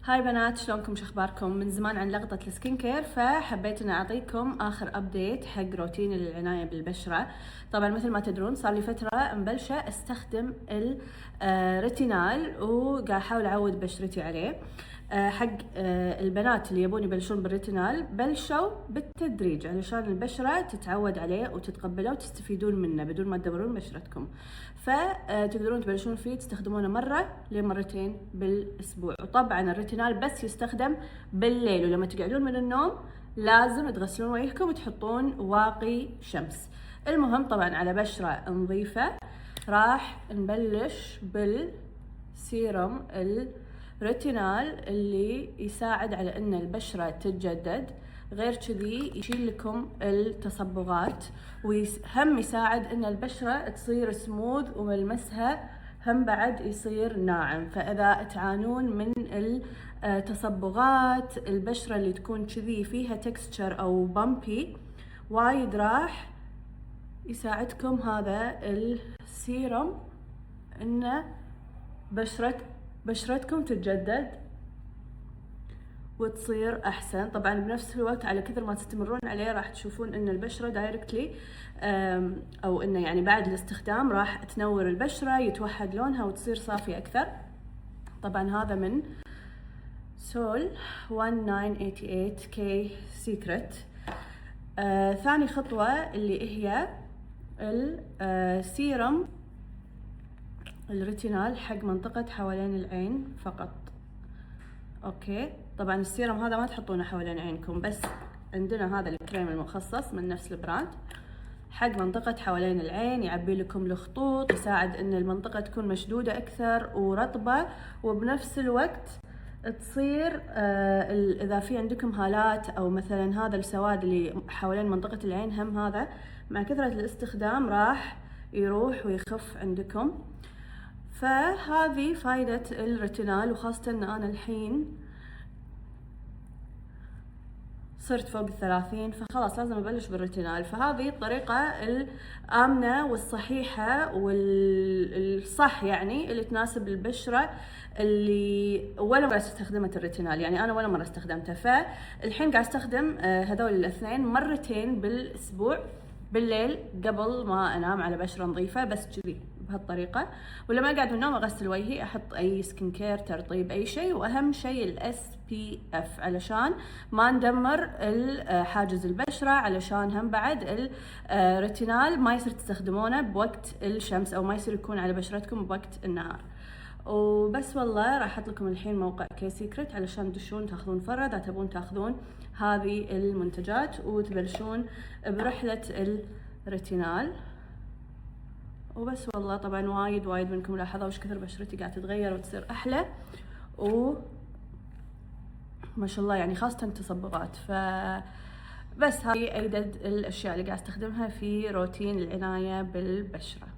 هاي بنات، شلونكم؟ شو اخباركم؟ من زمان عن لقطة السكين كير، فحبيت ان اعطيكم اخر ابديت حق روتين العناية بالبشرة. طبعا مثل ما تدرون صار لي فترة مبلشة استخدم الريتينال وقاعد احاول اعود بشرتي عليه. حق البنات اللي يبون يبلشون بالريتينال بلشوا بالتدريج علشان البشرة تتعود عليه وتتقبله وتستفيدون منه بدون ما تدورون بشرتكم. فتقدرون تبلشون فيه تستخدمونه مرة لمرتين بالاسبوع. وطبعا الريتينال بس يستخدم بالليل، ولما تقعدون من النوم لازم تغسلون وجهكم وتحطون واقي شمس. المهم طبعا على بشرة نظيفة راح نبلش بالسيروم الريتينال اللي يساعد على ان البشرة تتجدد، غير كذي يشيل لكم التصبغات، وهم يساعد ان البشرة تصير سموث وملمسها هم بعد يصير ناعم. فاذا تعانون من التصبغات، البشرة اللي تكون كذي فيها تكستشر او بامبي وايد، راح يساعدكم هذا السيروم ان بشرتكم تتجدد وتصير احسن. طبعا بنفس الوقت على كثر ما تستمرون عليه راح تشوفون ان البشره دايركتلي او انه يعني بعد الاستخدام راح تنور البشره، يتوحد لونها وتصير صافيه اكثر. طبعا هذا من سول 1988 كي سيكرت. ثاني خطوه اللي هي السيرم الريتينال حق منطقه حوالين العين فقط. اوكي، طبعا السيرم هذا ما تحطونه حوالين عينكم، بس عندنا هذا الكريم المخصص من نفس البراند حق منطقة حوالين العين، يعبي لكم الخطوط، يساعد ان المنطقة تكون مشدودة اكثر ورطبة، وبنفس الوقت تصير اذا في عندكم هالات او مثلا هذا السواد اللي حوالين منطقة العين، هم هذا مع كثرة الاستخدام راح يروح ويخف عندكم. فهذه فايدة الريتينال، وخاصة ان انا الحين صرت فوق 30 فخلاص لازم ابلش بالريتينال. فهذه الطريقة الآمنة والصحيحة والصح يعني اللي تناسب البشرة اللي ولا مرة استخدمت الريتينال. يعني انا ولا مرة استخدمته، فالحين قاعد استخدم هذول الاثنين مرتين بالاسبوع بالليل قبل ما انام على بشرة نظيفة، بس كذي بهالطريقة. ولما اقعد من النوم اغسل وجهي، احط اي سكين كير ترطيب اي شيء، واهم شيء الاس بي اف علشان ما ندمر حاجز البشرة، علشان هم بعد الريتينال ما يصير تستخدمونه بوقت الشمس او ما يصير يكون على بشرتكم بوقت النهار. وبس والله راح احط لكم الحين موقع كي سيكرت علشان تدشون تاخذون فرة اذا تبون تاخذون هذه المنتجات وتبلشون برحلة الريتينال. وبس والله طبعا وايد منكم لاحظوا وش كثر بشرتي قاعده تتغير وتصير احلى، وما شاء الله يعني خاصة التصبغات. بس هاي ايدد الاشياء اللي قاعد استخدمها في روتين العناية بالبشرة.